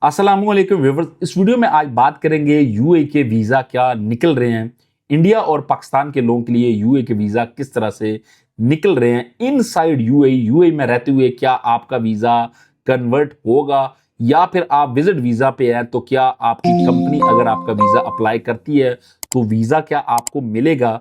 अस्सलामुअलैकुम व्यूअर्स, इस वीडियो में आज बात करेंगे यूएई के वीज़ा क्या निकल रहे हैं। इंडिया और पाकिस्तान के लोगों के लिए यूएई के वीज़ा किस तरह से निकल रहे हैं। इनसाइड यूएई में रहते हुए क्या आपका वीज़ा कन्वर्ट होगा या फिर आप विजिट वीज़ा पे हैं तो क्या आपकी कंपनी अगर आपका वीज़ा अप्लाई करती है तो वीज़ा क्या आपको मिलेगा।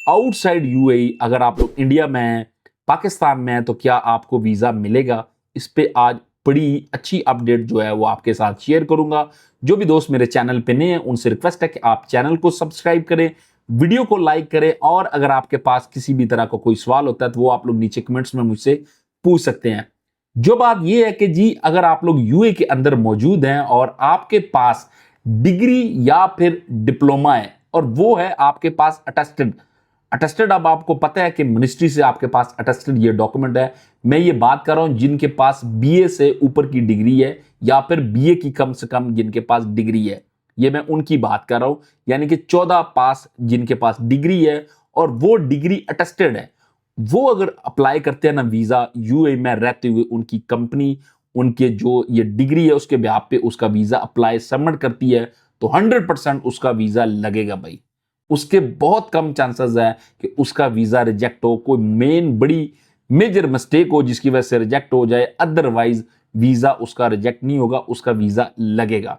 आउटसाइड यूएई अगर आप लोग इंडिया में हैं, पाकिस्तान में हैं तो क्या आपको वीज़ा मिलेगा। इस पे आज बड़ी अच्छी अपडेट जो है वो आपके साथ शेयर करूंगा। जो भी दोस्त मेरे चैनल पे नए हैं उनसे रिक्वेस्ट है कि आप चैनल को सब्सक्राइब करें, वीडियो को लाइक करें और अगर आपके पास किसी भी तरह का कोई सवाल होता है तो वो आप लोग नीचे कमेंट्स में मुझसे पूछ सकते हैं। जो बात ये है कि जी अगर आप लोग यूए के अंदर मौजूद हैं और आपके पास डिग्री या फिर डिप्लोमा है और वो है आपके पास अटेस्टेड अब आपको पता है कि मिनिस्ट्री से आपके पास अटेस्टेड ये डॉक्यूमेंट है। मैं ये बात कर रहा हूं जिनके पास बीए से ऊपर की डिग्री है या फिर बीए की कम से कम जिनके पास डिग्री है, ये मैं उनकी बात कर रहा हूं। यानी कि 14 पास जिनके पास डिग्री है और वो डिग्री अटेस्टेड है, वो अगर अप्लाई करते हैं ना वीजा यूएई में रहते हुए, उनकी कंपनी उनके जो ये डिग्री है उसके ब्याह पे उसका वीजा अप्लाई सबमिट करती है तो 100% उसका वीजा लगेगा भाई। उसके बहुत कम चांसेस है कि उसका वीजा रिजेक्ट हो, कोई बड़ी मेजर मिस्टेक हो जिसकी वजह से रिजेक्ट हो जाए, अदरवाइज वीजा उसका रिजेक्ट नहीं होगा, उसका वीजा लगेगा।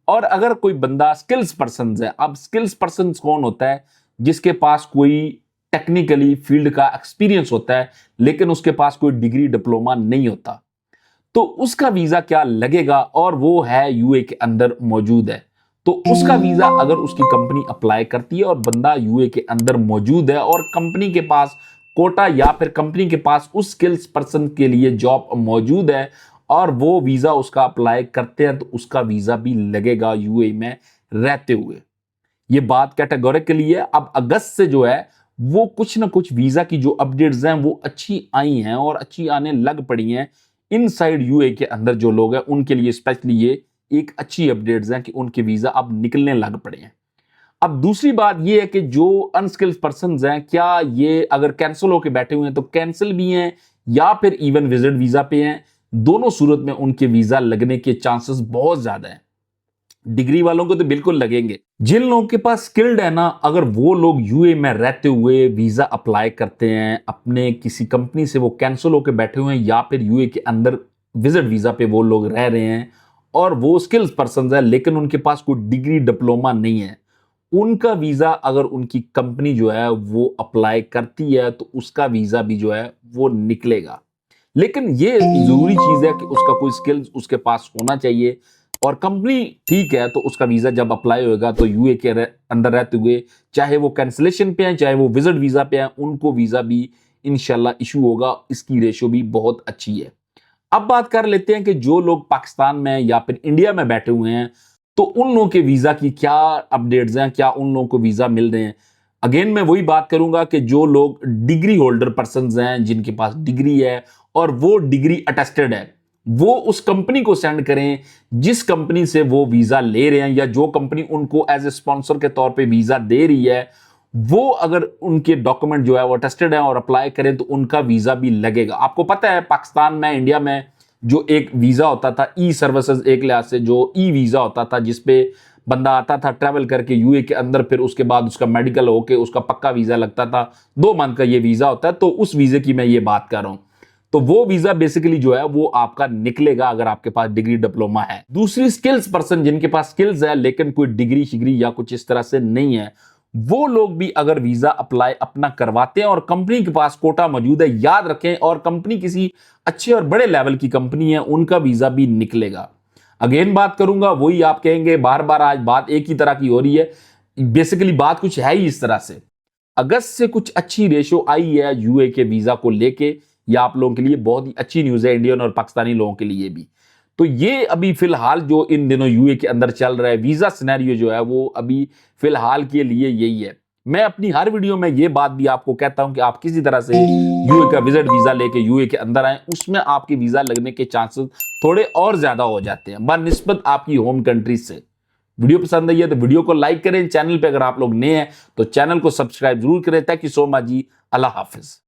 और अगर कोई बंदा स्किल्स पर्सन है, अब स्किल्स पर्सन कौन होता है? जिसके पास कोई टेक्निकली फील्ड का एक्सपीरियंस होता है लेकिन उसके पास कोई डिग्री डिप्लोमा नहीं होता, तो उसका वीजा क्या लगेगा और वो है यूए के अंदर मौजूद है। तो उसका वीजा अगर उसकी कंपनी अप्लाई करती है और बंदा यूए के अंदर मौजूद है और कंपनी के पास कोटा या फिर कंपनी के पास उस स्किल्स पर्सन के लिए जॉब मौजूद है और वो वीजा उसका अप्लाई करते हैं तो उसका वीजा भी लगेगा यूए में रहते हुए। ये बात कैटेगोरिकली है। अब अगस्त से जो है वो कुछ ना कुछ वीजा की जो अपडेट्स हैं वो अच्छी आई हैं और अच्छी आने लग पड़ी हैं। इनसाइड यूए के अंदर जो लोग हैं उनके लिए स्पेशली ये एक अच्छी अपडेट्स हैं कि उनके वीजा अब निकलने लग पड़े हैं। अब दूसरी बात ये है कि जो अनस्किल्ड पर्सन हैं, क्या ये अगर कैंसिल होकर बैठे हुए हैं तो कैंसिल भी हैं या फिर इवन विजिट वीजा पे हैं, दोनों सूरत में उनके वीजा लगने के चांसेस बहुत ज्यादा हैं। डिग्री वालों को तो बिल्कुल लगेंगे। जिन लोगों के पास स्किल्ड है ना, अगर वो लोग यूए में रहते हुए वीजा अप्लाई करते हैं अपने किसी कंपनी से, वो कैंसिल होकर बैठे हुए हैं या फिर यूए के अंदर विजिट वीजा पे वो लोग रह रहे हैं और वो स्किल्स पर्सन है लेकिन उनके पास कोई डिग्री डिप्लोमा नहीं है, उनका वीजा अगर उनकी कंपनी जो है वो अप्लाई करती है तो उसका वीजा भी जो है वो निकलेगा। लेकिन ये जरूरी चीज है कि उसका कोई स्किल्स उसके पास होना चाहिए और कंपनी ठीक है तो उसका वीजा जब अप्लाई होगा तो यूए के अंदर रहते हुए चाहे वो कैंसिलेशन पे हैं चाहे वो विजिट वीजा पे हैं, उनको वीजा भी इंशाल्लाह इशू होगा। इसकी रेशो भी बहुत अच्छी है। अब बात कर लेते हैं कि जो लोग पाकिस्तान में या फिर इंडिया में बैठे हुए हैं तो उन लोगों के वीजा की क्या अपडेट्स हैं, क्या उन लोगों को वीजा मिल रहे हैं। अगेन मैं वही बात करूंगा कि जो लोग डिग्री होल्डर पर्सन हैं, जिनके पास डिग्री है और वो डिग्री अटेस्टेड है, वो उस कंपनी को सेंड करें जिस कंपनी से वो वीजा ले रहे हैं या जो कंपनी उनको एज ए स्पॉन्सर के तौर पे वीजा दे रही है, वो अगर उनके डॉक्यूमेंट जो है वो अटेस्टेड है और अप्लाई करें तो उनका वीजा भी लगेगा। आपको पता है पाकिस्तान में इंडिया में जो एक वीजा होता था ई सर्विसेज, एक लिहाज से जो ई वीजा होता था जिसपे बंदा आता था ट्रैवल करके यूए के अंदर, फिर उसके बाद उसका मेडिकल होके उसका पक्का वीजा लगता था, 2 मंथ का ये वीजा होता है, तो उस वीजे की मैं ये बात कर रहा हूं। तो वो वीजा बेसिकली जो है वो आपका निकलेगा अगर आपके पास डिग्री डिप्लोमा है। दूसरी स्किल्स पर्सन जिनके पास स्किल्स है लेकिन कोई डिग्री शिग्री या कुछ इस तरह से नहीं है, वो लोग भी अगर वीजा अप्लाई अपना करवाते हैं और कंपनी के पास कोटा मौजूद है, याद रखें, और कंपनी किसी अच्छे और बड़े लेवल की कंपनी है, उनका वीजा भी निकलेगा। अगेन बात करूंगा वही, आप कहेंगे बार बार आज बात एक ही तरह की हो रही है। बेसिकली बात कुछ है ही इस तरह से। अगस्त से कुछ अच्छी रेशो आई है यूए के वीजा को लेके, या आप लोगों के लिए बहुत ही अच्छी न्यूज है, इंडियन और पाकिस्तानी लोगों के लिए भी। तो ये अभी फिलहाल जो इन दिनों यूए के अंदर चल रहा है वीजा सिनेरियो जो है वो अभी फिलहाल के लिए यही है। मैं अपनी हर वीडियो में ये बात भी आपको कहता हूं कि आप किसी तरह से यूए का विजिट वीजा लेके यूए के अंदर आए, उसमें आपके वीजा लगने के चांसेस थोड़े और ज्यादा हो जाते हैं बनिस्बत आपकी होम कंट्री से। वीडियो पसंद आई है तो वीडियो को लाइक करें, चैनल पे अगर आप लोग नए हैं तो चैनल को सब्सक्राइब जरूर करें। Thank you so much ji, अल्लाह हाफिज।